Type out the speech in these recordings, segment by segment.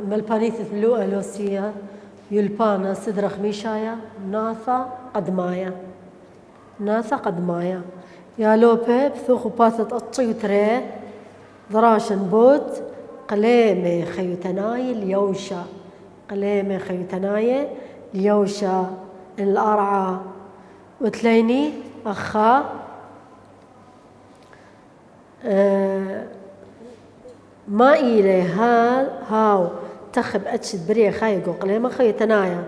ملبانيث ملوءة لوسية يلبانا سدرخ ميشايا ناثا قدمايا ناثا قدمايا يا لوبي بثوخ باثت الطيوتري ضراشن بوت قليمي خيوتناي اليوشا قليمي خيوتناي اليوشا الأرعى وتليني أخا ما إلي هاو تخب أتشد بريه خايقو قليما خيوتنايا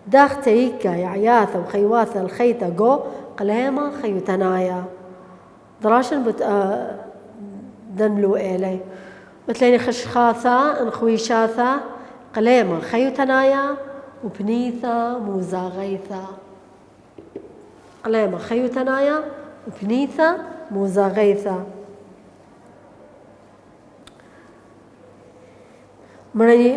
داخ تيكا يعياثا وخيواثا الخيتا جو قليما خيوتنايا دراشن دنلو إلي وتليني خشخاثا انخويشاثا قليما خيوتنايا وبنيثا موزاغيثا قليما خيوتنايا وبنيثا موزاغيثا مرني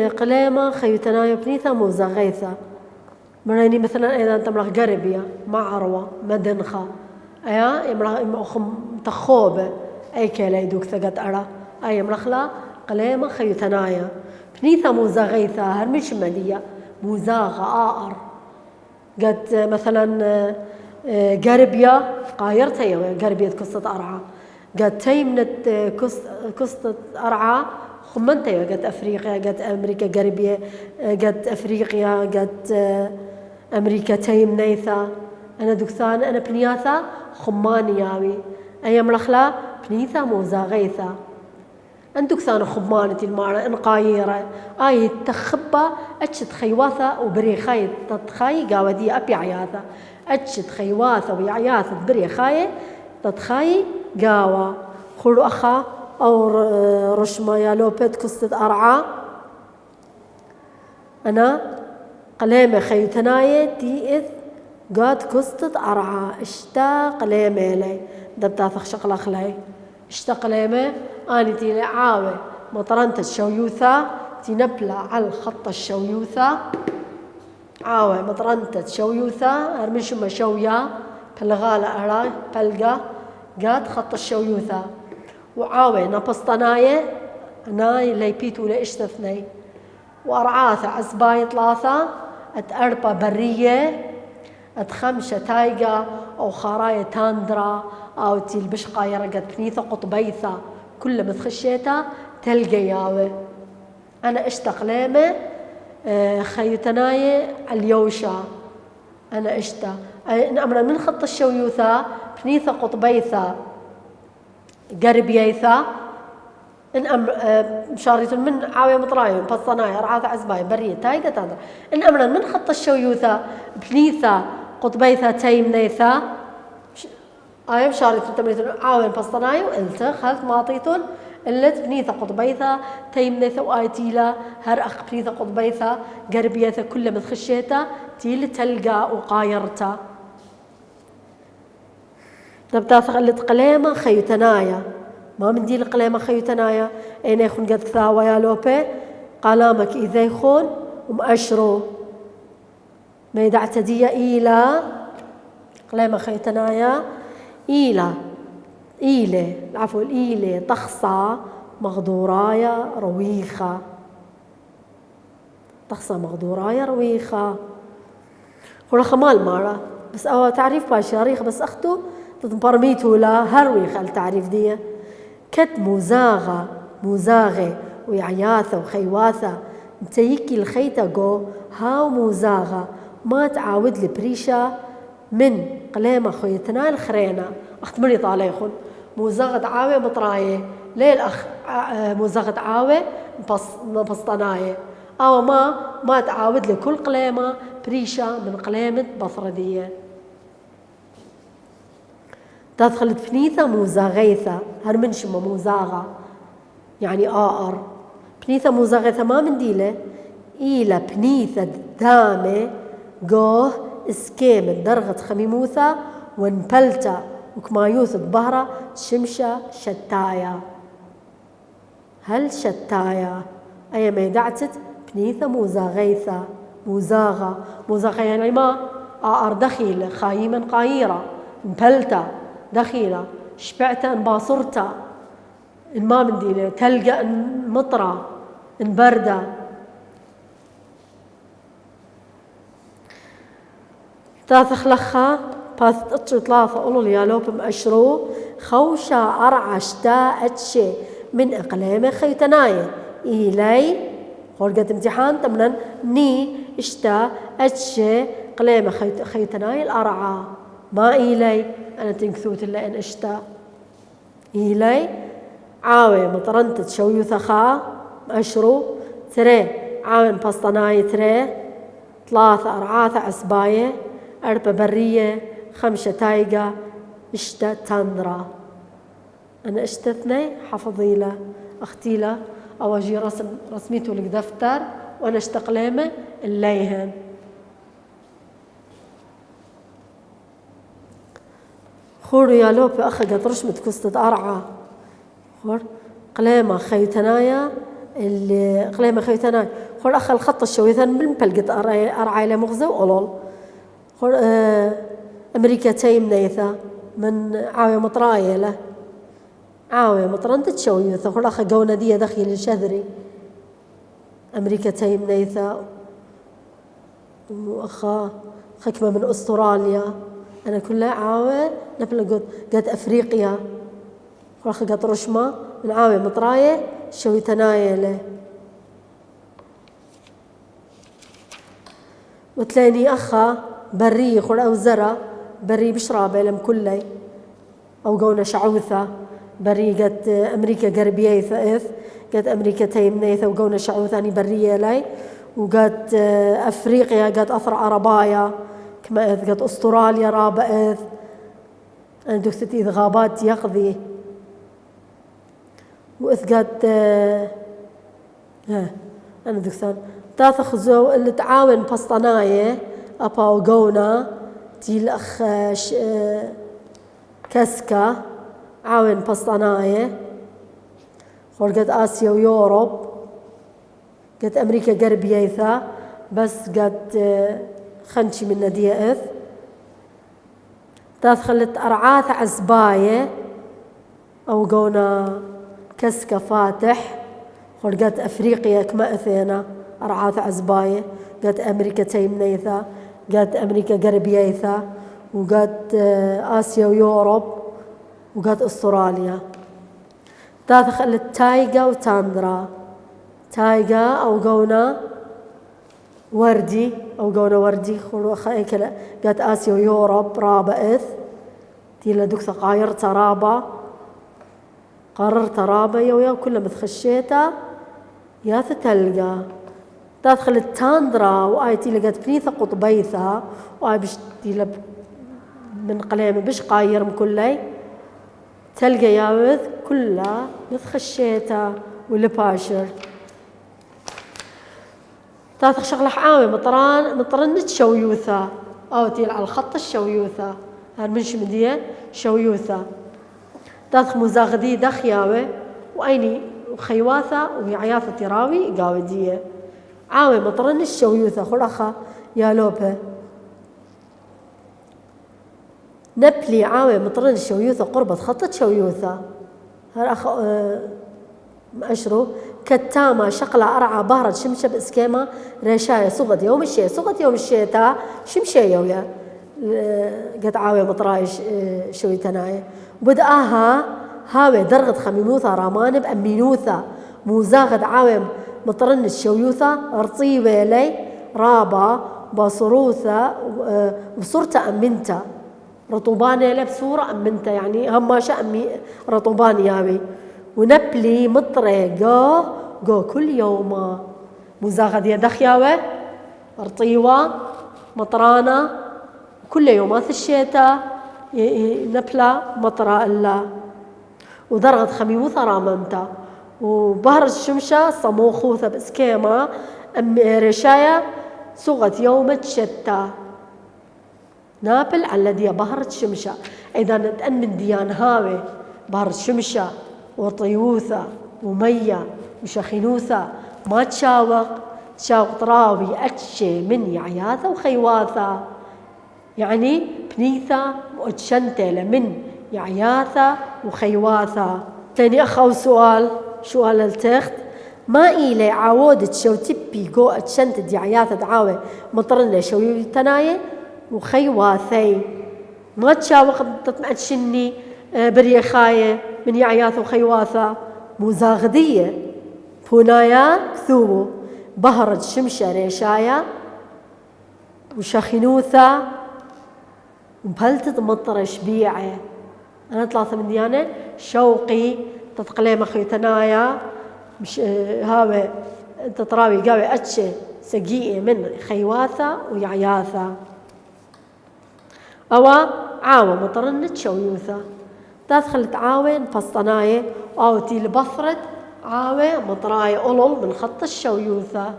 قليما خيوتنايا وبنيثا موزاغيثا مرني مثلا إذا أنت مرخ قربية معروة مدنخة أيا يمرخ تخوبة أي كلا يدوك ثقت أرى أي مرخلا قليما خيوتنايا بنيثا موزاغيثا هرمش مدية موزاغة آر قد مثلا قربية قايرتها قربية قصة أرعى قد تيمنت قصة أرعى خمنتها قد أفريقيا قد أمريكا قربية قد أفريقيا قد أمريكا تيمنيثا أنا دكثان أنا بنياثا خمانياوي أي مرخلا بنيثا موزاغيثا عندك ثاني خمانتي المارة انقايرة آي تخبى أتشت خيواثة وبريخاية تتخاي قاودي أبي عياثة أتشت خيواثة ويعياثة بريخاية تتخاي قاوة خلو أخا أو رشما يا لوبيت كستة أرعى أنا قليمة خيوتناية تي إذ قاد كستة أرعى اشتا قليمة لي دبتاثخ شقل أخلي اشتا قليمة أني تي عاوي مطرنت الشويوثة تنبلع على الخط الشويوثة عاوي مطرنت الشويوثة أرمش ما شويا بلغالة أراي بلقى قاد خط الشويوثة وعاوي نبسطناية أناي ليبيتو لإشتثني وأرعاثة عزباي ثلاثة أتأربا برية أتخمشة تايقة أو خراية تاندرا أو تي البشقة يرقت بنيثة قطبيثة كل ما تخشيتها تلقى ياوي أنا اشتق ليمة خيوتناية اليوشا أنا اشتا أمرا من خط الشويوثة بنيثة قطبيثة قربيثة إن مشارية من عاوية مطرايون بصنايا رعاثة عزباي برية تايقة تاندرا إن أمرا من خط الشويوثة بنيثة قطبيثة تيمنيثة آية مشارية تمريتون عاوين بسطنايو إلتا خلت ماطيتون إلت بنيثة قطبيثة تيمنيثة وآيتيلا هر أخ بنيثة قطبيثة قربيثة كل ما تخشيتا تيل تلقى وقايرتا تبتاثق اللي قليمة خيوتنايا ما من دي القليمة خيوتنايا أين يخون قد كثاوة يا لوبي قلامك إذا يخون ومأشرو ما يدعتدي إيلا قليمة خيوتنايا إيلة العفو الإيلة تخصى مغدورايا رويخة تخصى مغدورايا رويخة ورخ مال مارا بس أو تعريف باشاريخ بس أختو تتبرميتو لا هرويخة التعريف دي كت موزاغة ويعياثة وخيواثة تيكي الخيطة جو هاو موزاغة ما تعاود لبريشة من قليمة خيتنا الخرينة أخت مري طاليخون موزغة عاوي مطراية ليل أخ موزغة عاوي بسطناية أو ما تعاود لكل قليمة بريشة من قليمة بصردية تدخل بنيثة موزاغيثة هرمنشمة موزاغة يعني آر بنيثة موزاغيثة ما من ديلة إيلا بنيثة دامة جوه اسكيم درغة خميموثة ونبلتا وكمايوث بهرة شمشة شتايا هل شتايا أي ما يدعتت بنيثة موزاغيثة موزاغة يعني ما آر دخيلة خايمة قايرة نبلتا دخيلة شبعتا انباصرتا إن ما منديلة تلقى إن مطرة إن بردة. تاثخ لخا باث اتشو ثلاثة أولو ليالوب مأشرو خوشا أرعشتا أتشي من إقليم خيتناية إيلي خورقة امتحان تمنن ني اشتا أتشي قليم خيتناية الأرعى ما إيلي أنا تنكثوت إلا إن اشتا إيلي عاوي مطرنت تشويو ثخا مأشرو تري عاون بسطناية تري ثلاثة أرعاثة عسباية أربع برية خمسة تايقة اشتا تندرا. أنا اشتا اثني حفظيلة أختيلة أو أجي رسميته لك دفتر وأنا اشتقليمة الليهن. خور يا لوبي أخي قد رشمت كستة أرعى خور قليمة خيتنايا اللي قليمة خيتنايا خور أخي الخط الشويثان بالمبلقت أرعى إلى مغزى وأولول خور أمريكا تيم نيثا من عاوية مطراية له عاوية مطران تتشويثا خور أخي قونا دي دخيل الشذري أمريكا تيم نيثا وأخا خكمة من أستراليا أنا كلها عاوية نبلا قد أفريقيا خور أخي قد رشمة من عاوية مطراية شويتناية له. وتلاني أخا بري خور أو زرا بري بشرابة لم كلي أو قونا شعوثة بري قد أمريكا غربية ثائث قد أمريكا تيمنيثة وقونا شعوثة أني برية لي وقد أفريقيا قد أثر عربايا كما إذ قد أستراليا رابئذ أنا دكتت إذ غابات يقضي وإذ قد أنا دكتان تاثخزو اللي تعاون بسطناية أبا وقونا تيل أخ كسكا عاون بسطناية خور قد آسيا ويوروب قد أمريكا غربية بس قد خنشي من ندية إذ تاثخلت أرعاث عزباية أو قونا كسكا فاتح خور قد أفريقيا كما أثينا أرعاث عزباية قد أمريكا تيمنيثا قد أمريكا غربية وقد آسيا ويوروب وقد أستراليا. تاثخلت تايقة وتاندرا تايقة أو قونا وردي أو قونا وردي خلو خايكلا قد آسيا ويوروب رابئث تيلا دوك ثقايرتا رابا قررت رابا يا كل ما تخشيتا يا تتلقى تدخل التاندرا وآي تيلا قد بنيثا قطبيثا وآي بش تيلا من قليمة بش قاير مكلي تلقى ياوذ كلها متخشيتا والباشر تاثخ شغلة حاوي مطران نتشويوثا أو تيل على الخط الشويوثا هالمنش مدية شويوثا تاثخ مزاغدي دخياوي وأيني خيواثا وعياثة تراوي قاودية عاوي مطرن الشويوثا خلخا يا لوبه نبلي عاوي مطرن الشويوثا قربة خطة شويوثا هالأخ مأشرو كتامة شقلة أرعى بهرة شمشة بإسكيمة ريشاية صغت يوم الشيتا شمشة يويا قد عاوي مطراي شويتناية بدأها هاوي درغت خميموثا رامان بأمينوثا موزاغد عاوي مطرن الشويوثا رطيبة لي رابا بصروثا بصورة أمنتا رطوباني لي بصورة أمنتا يعني هماشا أمي رطوباني يابي ونبلي مطري جو كل يوم موزاغد يدخياوي رطيوة مطرانة كل يومات الشتاء نبلا مطرة إلا ودرغت خميموثا رامنتا وبهر الشمشة صموخوثة بسكيمة رشاية صغت يوم الشتاء نابل على دي بهر الشمشة إذا نتأمن ديان هاوي بهر الشمشة وطيوثة ومية وشخينوثة ما تشاوق طراوي أتشي من يعياثة وخيواثة يعني بنيثة وأتشنتلة من يعياثة وخيواثة تاني أخو سؤال التخت ما إلي عاودت شو تبي جو أتشنت دعايات دعاوة مطرنا شو يتناية وخي واثي ما تشاوق تتمعشني بريخاية من يعياث وخيواثة مزاغدية فونايا كثوبو بهرج شمشة ريشايا وشخنوثة وبهلتت مطر شبيعة أنا 3 من ديانة شوقي تتقليم خيتنايا مش هاوي تطراوي قاوي أتشي سقيئة من خيواثة ويعياثة أوا عاوة مطرنة شويوثة تدخل عاوين بسطناية أو تيل بثرد عاوة مطراي أولول من خط الشويوثة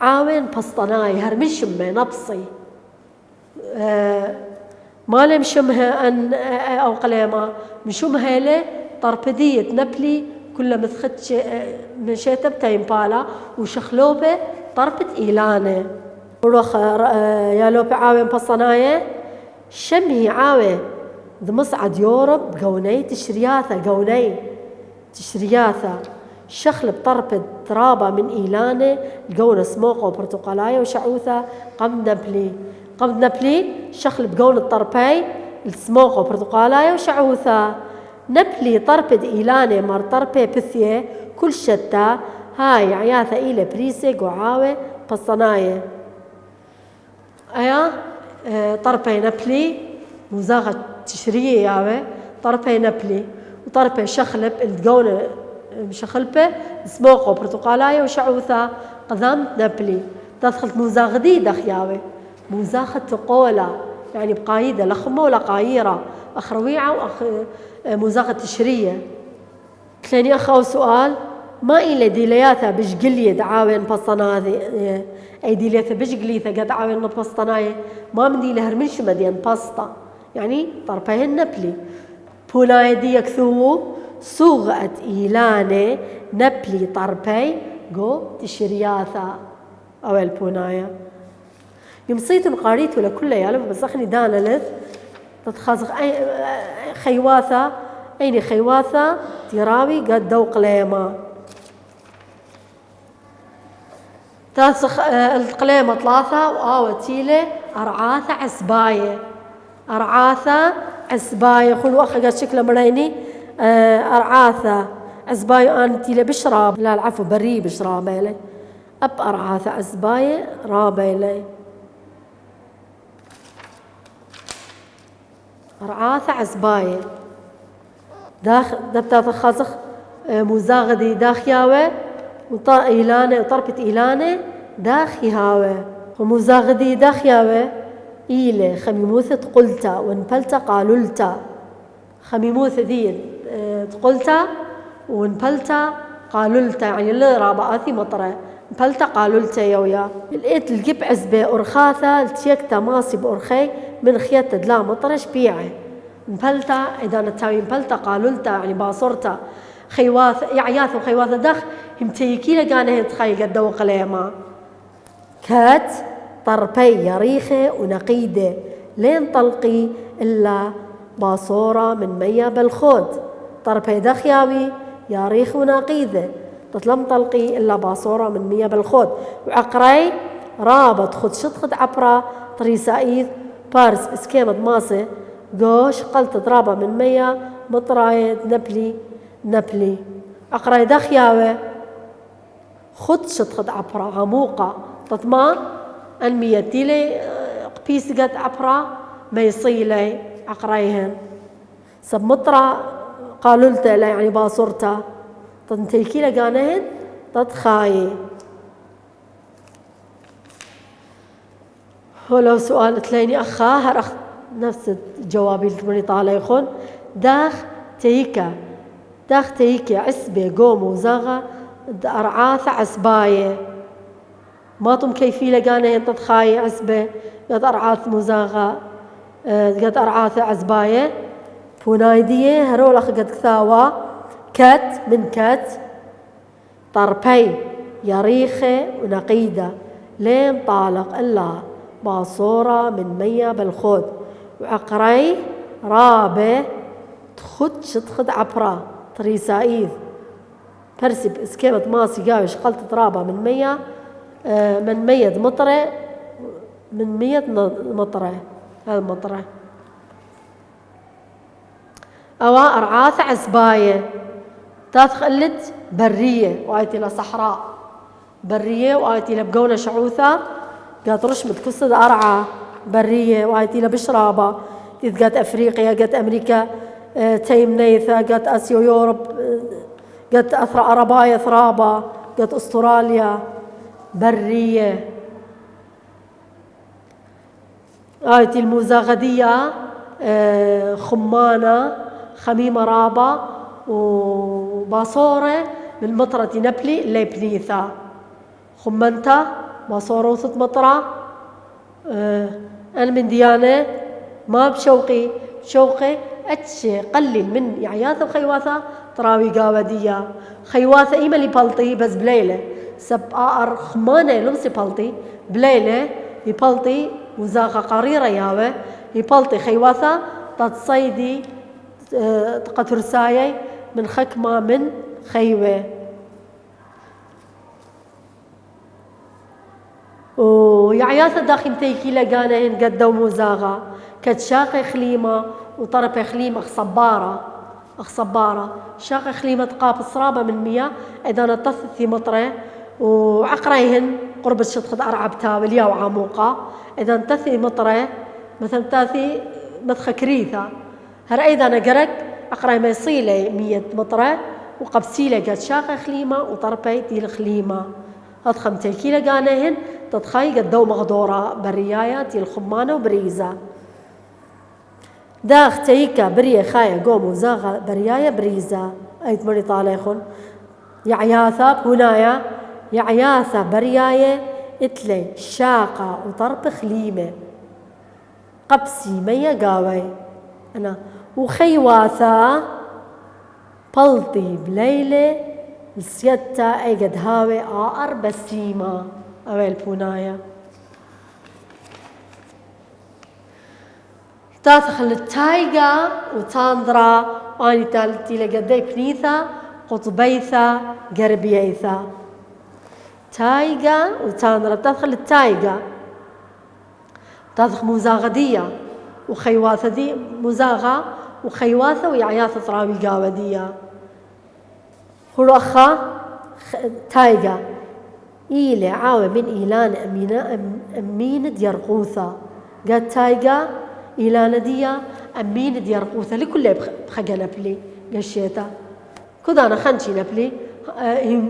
عاوين بسطناية هرمشمة نبصي ما لمشمها أن أو قليمة مشمها له طربدية نبلي كل مثخت مشيت بتايم بالا وشخلوبة طربة إيلانة وروخ يا لوبة عاوين بسطناية شمهي عاوة مصعد يورب قوني تشرياثة شخل بطربة ترابة من إيلانة القونة سموقة وبرتقالاية وشعوثة قمد نبلي شخل بقون الطربي السموقة وبرتقالاية وشعوثة نبلي طربة إيلانة مر طربة بثية كل شتى هاي عياثة إلى بريسة قعاوة بصناية أيا طربة نبلي مزاغة تشريه ياوي طربة نبلي وطربة شخلب القونة مشخلبة سموقة وبرتقالاية وشعوثة قذام نبلي تدخلت مزاغدي دخياوي مزاخة تقولة يعني بقايدة لخمة ولا قايرة أخرويعة مزاغة تشرية ثاني أخو سؤال ما إلى ديلياتها بشقلية دعاوين بسطناذي أي ديلياتها بشقليثة قد عاوين بسطناية ما من ديلها هرمنش مدين بسطة يعني طرفين نبلي بوناي دي يكثو صوغة إيلانة نبلي طربي جو تشرياثا أو البونايا يمصيت قاريت ولا كل يالف بسخني دانا لث تتخازق أي خيواثة أين خيواثة تراوي قد دوق ليما تاسخ القليمة 3 وآوتيلة أرعاثة عسباية خلوا أخي قد شكله مريني أرعاثة عسباية أنتيلة بشراب لا العفو بري بشراب إلي أب أرعاثة عسباية رابة إلي أرعاثة عسباية داخ دبتات خازخ مزاغدي داخياوة إيلانة وطربة إيلانة داخي هاوة ومزاغدي داخياوة إيلة خميموثة قلتا ونبلتا قالولتا خميموثة ذي قلتا ونبلتا قالولتا يعني اللي رابعاثي مطرة نبلتا قالولتا يويا لقيت الجب عزبة أرخاثة التيكتا ماسي بأرخي من خيات دلا مطرة شبيعة نبلتا إذا نتاوي نبلتا قالولتا يعني باصرتا خيواث يعياث وخيواث دخ همتيكي لقانا هتخاي قد دوق ليما كات طربي يريخة ونقيدة لين طلقي إلا باصورة من مية بالخود طربي دخياوي يريخ ونقيدة تطلم طلقي إلا باصورة من مية بالخود وعقري رابط خد شطخد عبرة طريسائيث بارس اسكيمة ماسة قوش قلت درابة من مية مطراية نبلي عقري دخياوي خد شطخد عبرة عموقة تطمان الميتي لي قبيس قد عبرة ما يصيلي عقريهن سب مطرة قالولتا لا يعني باصرتا تنتيكي لقانهن تتخاي ولو سؤال تليني أخا هرخ نفس جوابي اللي طالع يخون داخ تيكا عسبة قوم وزاغة أرعاث عسباية ما طم كيفي لقانا ينتخاي عسبة قد أرعاث مزاغة قد أرعاث عسباية فونايدية هرولخ قد كثاوة كت من كت طربي يريخة ونقيدة لين طالق إلا باصورة من مية بالخود وعقري رابة تخد شتخد عبرة تريسايذ برسب اسكيمة ماسي قاوش قلت ترابة من مية من مية مطرة من مية مطرة هذا مطرة أوا أرعاث عزباية تخلت برية وآيتي لصحراء برية وآيتي لبقونة شعوثة قالت رشمت كسد أرعى برية وآيتي لبشرابة قالت أفريقيا قالت أمريكا تيم نيثة قالت آسيا يوروب قالت أثرى أربايا ثرابة قالت أستراليا برية آيتي المزاغدية خمانة خميمة رابة وباصورة من مطرة نبلي اللي بنيثا خمنتا باصورة وسط مطرة أنا من ديانة ما بشوقي أتشي قلل من يعياثة وخيواثة تراوي قاودية خيواثة إيما اللي بلطي بس بليلة سب آر خمانة لمسي بلطي بليلة يبلطي وزاغة قريرة ياوه يبلطي خيواثة تتصيدي قترسايي من خكمة من خيوة ويعياثة داخل تيكي لقانهن قدو مزاغة كتشاقي خليمة وطرف خليمة أخصبارة شاقي خليمة تقاب الصرابة من مياه إذا نطثت في مطرة وعقريهن قرب الشطخ أرعبتها واليا وعاموقة إذا انتثي مطرة مثلا تاثي مدخ كريثة هر أيضا نقرق أقرأ ما يصيلي 100 مطرة وقبسيلة قد شاقة خليمة وطربي دي الخليمة أضخم تيكيلة قانهن تدخي قد دو مغدورة برياية دي الخمانة وبريزة داخ تيكا بريا خايا قوم وزاغة برياية بريزة أيت مري طاليخن يعياثة هنايا يعياثة برياية اتلي شاقة وطرب خليمة قبسي ميا قاوي أنا وخيواثة بلطي بليلة السيادة أي قد هاوي آر بسيمة أوي البونايا تدخل التايقة وتاندرا واني تالتي لقدي بنيثة قطبيثة قربيثة تايقة وتاندرا تدخل التايقة تدخل مزاغدية وخيواثة دي مزاغة وخيواثة ويعياثة طراوي قاودية خلوخة تايقة إيلي عاوي من إيلان أمينة ديرقوثة قد تايقة إيلانة ديا أمينة ديرقوثة لكل بخجة نبلي قشيتا كذا خنشي نبلي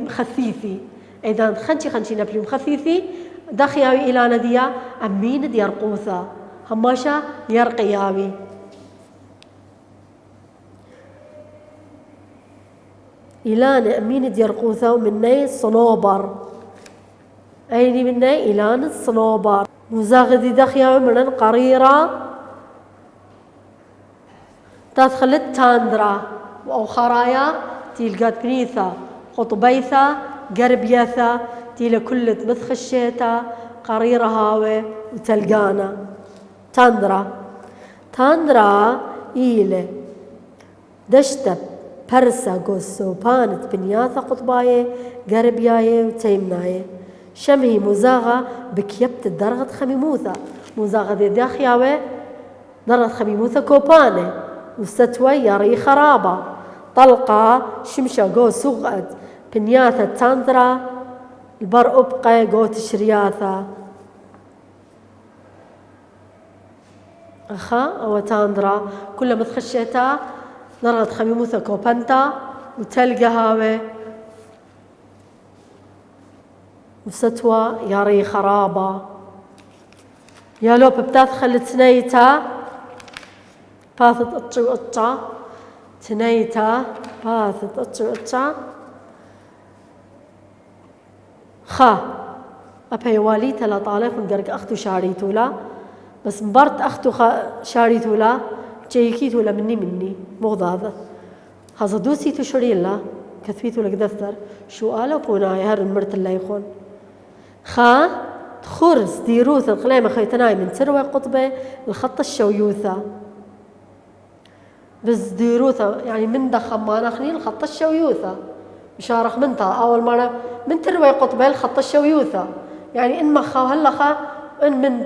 خثيثي إذا خنشي نبلي مخثيثي دخياوي إيلانة ديا أمينة ديرقوثة هماشا يرقياوي إيلان أمينة ديرقوثة ومني صنوبر أيني مني إيلان الصنوبر مزاغدي دخياوي من قريرة تدخل التاندرا أو خرايا تلقات بنيثة قطبيثة قربيثة تيلا كل مثخشيتا قريرة هاوي وتلقانا تاندرا إيلي دشتب برسا قوسو بانت بنياثة قطباية قربياية وتيمناية شمهي مزاغة بكيبت الدرغة خميموثة مزاغة دي داخياوي درغة خميموثة كوبانة وستوي يري خرابة طلقة شمشة قو سغد بنياثة تاندرا البر أبقى قو تشرياثة أخا أو تاندرا كل ما تخشيتا درغة خميموثة كوبانتا وتلقى هاوي وستوى يري خرابة يا لوب بتدخل تنيتا باثت أطشي وأطشا تنيتا باثت أطشي وأطشا خا أبي واليتا لا طالقن قرق أختو شاريتولا بس مبرت أختو شاريتولا جيكيتولا مني مغضاضة هذا دوسي تشريلا كثبيتولا قدفتر شو قالوا بوناي هر المرت اللي يخون خا تخرس ديروث القليمة خيتناي من تروي قطبة الخط الشويوثة بس ديروثا يعني من دخم ما نخني الخط الشويوثا مشارخ منتها أول مرة من تروي قطبة الخط الشويوثا يعني إن مخا وهلا إن من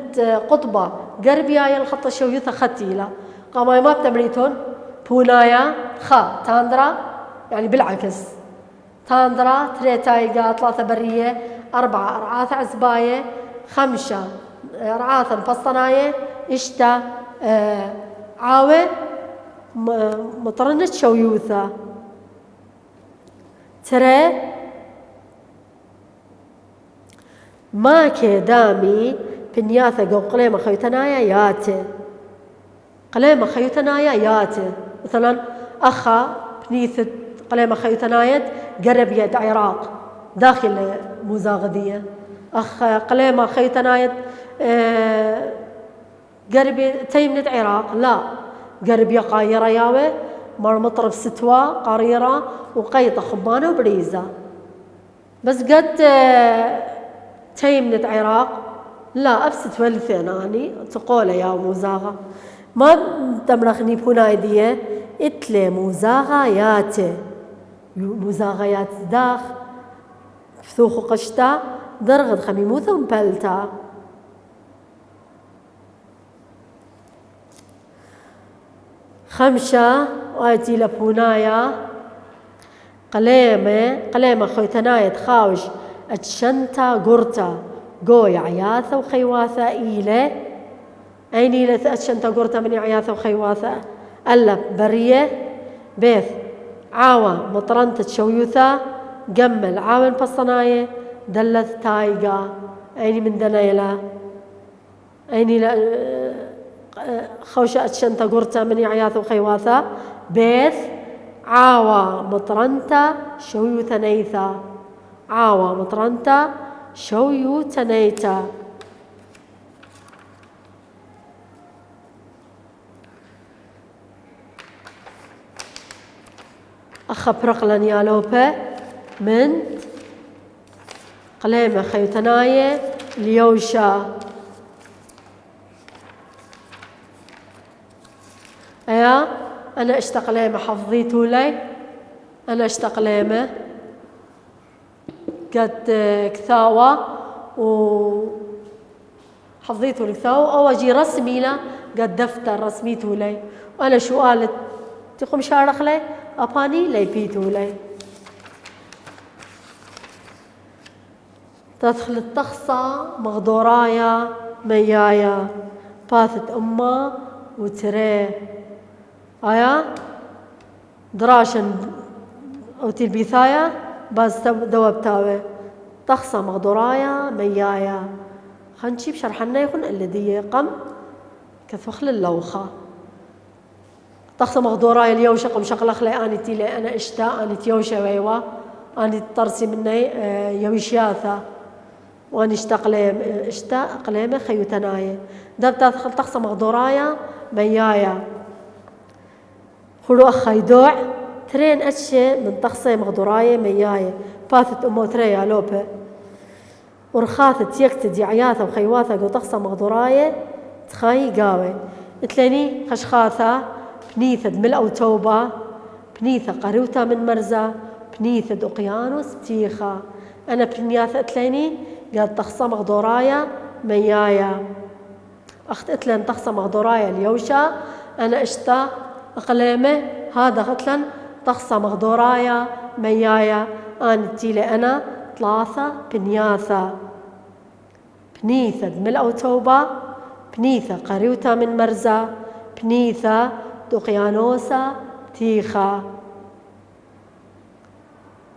قطبة قربيا الخط الشويوثا ختيلة قاموا ما بتمريتون بونايا خا تاندرا يعني بالعكس تاندرا تريتايقا 3 برية 4 رعاث عزباية 5 رعاثا بسطناية إشتا عاوة مطرنة شويوثا ترى ما كدامي بنياثا قو قليمة خيوتنايا ياتي قليمة خيوتنايا ياتي مثلا أخا بنيثة قليمة خيوتنايا قرب يد عراق داخل مزاغدية أخ قليمة خيوتنايا قرب تيمنة عراق لا قرب يقايرة ياوي مر مطرف ستوى قريرة وقيطة خبانة وبريزة بس قد تيمنة عراق لا أبست والثين أني تقول يا مزاغة ما تمرخني بنايدية إتلي مزاغيات مزاغيات داخ فثوخ قشتا درغد خميموثة ومبلتا خمسة وآتي لبونايا قليمة خويتناية تخاوش أتشنتا قرتا قوي عياثة وخيواثة إيلة أيني لأتشنتا قرتا من عياثة وخيواثة ألا برية بيث عاوة مطرنة شويوثة جمل عاون بصناية دلت تايقا أيني من دنايلة أيني خوشة أتشنتا قرتا من عياثة وخيواثة بيث عاوة مطرنتا شويوثة نيثا عاوة مطرنتا شويوثة نيتا أخبرقلن يالوبة من قليمة خيوتناية ليوشا أيا أنا اشتقليمة حفظيتو لي أنا اشتقليمة قد كثاوة وحفظيتو الكثاوة أو أجي رسمي له قد دفتر رسميتو لي وأنا شو قالت تقوم شارخ لي أباني لي بيتو لي تدخل التخصة مغدورايا ميايا باثت أمه وتري آيا دراشن أو تلبيثايا باز دوبتاوي تخصة مغدورايا ميايا خنشي بشرحنا يكون الذي قم كثخل اللوخة تخصة مغدورايا اليوشة قم شقلخ لي آني تيلي أنا اشتاء آني تيوشة ويوا آني ترسي مني يوشياثا وأني اشتاء قليمة خيوتنايا دبتا تخصة مغدورايا ميايا خلو أخي دوع ترين أشي من تخصة مغدورايا ميايا باثت أمو تريا لوبة ورخاثت يكتدي عياثة وخيواثة قو تخصة مغدورايا تخاي قاوي اتلاني خشخاثة بنيثة ملأ توبة بنيثة قروتة من مرزة بنيثة أقيانوس تيخة أنا بنياثة اتلاني قال تخصة مغدورايا ميايا أخت اتلان تخصة مغدورايا اليوشة أنا اشتا أقليمة هذا غتلن تخصة مغدورايا ميايا أنا تيلي أنا 3 بنياثة بنيثة ملأ توبة بنيثة قريوتة من مرزة بنيثة دقيانوسة تيخة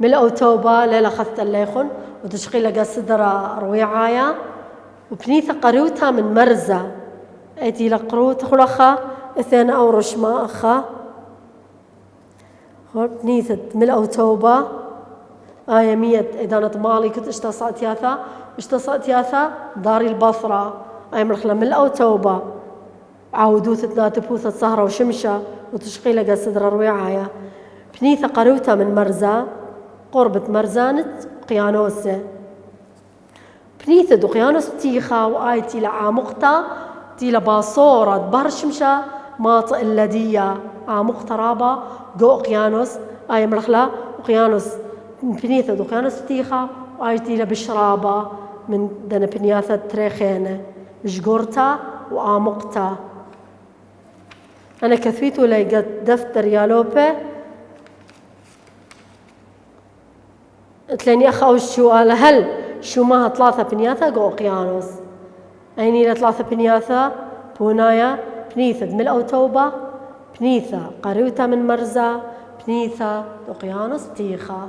ملأ توبة ليلة خثت الليخن وتشقيلة قصدر رويعايا وبنيثة قريوتة من مرزة أيتي لقروت خلخة 2 أورش ما أخا بنيثة ملأ توبة آية 100 إذا نطمالي كنت اشتصأت ياثا داري البصرة أي مرخلة ملأ توبة عودوثة ناتبوثة سهرة وشمشة وتشقيلة قصدر رويعايا بنيثة قريوتة من مرزة قربة مرزانة قيانوسة بنيثة دقيانوس تيخة وآيتي لعامقتا تيلا باصورة بهر شمشة ماطئ اللدية مقترابة جو أقيانوس آية مرخلة أقيانوس بنيثة أقيانوس بتيخة وآيتي لبشرابة من دنا بنياثة تريخينة جغورتا وآمقتا أنا كثيتو لي قد دفتر يالوبة تلاني أخاوش شو قال هل شو ماها 3 بنياثة جو أقيانوس أيني ل3 بنياثة بونايا بنيثة دمل أو توبة بنيثة قريوتا من مرزا بنيثة أقيانوس بتيخة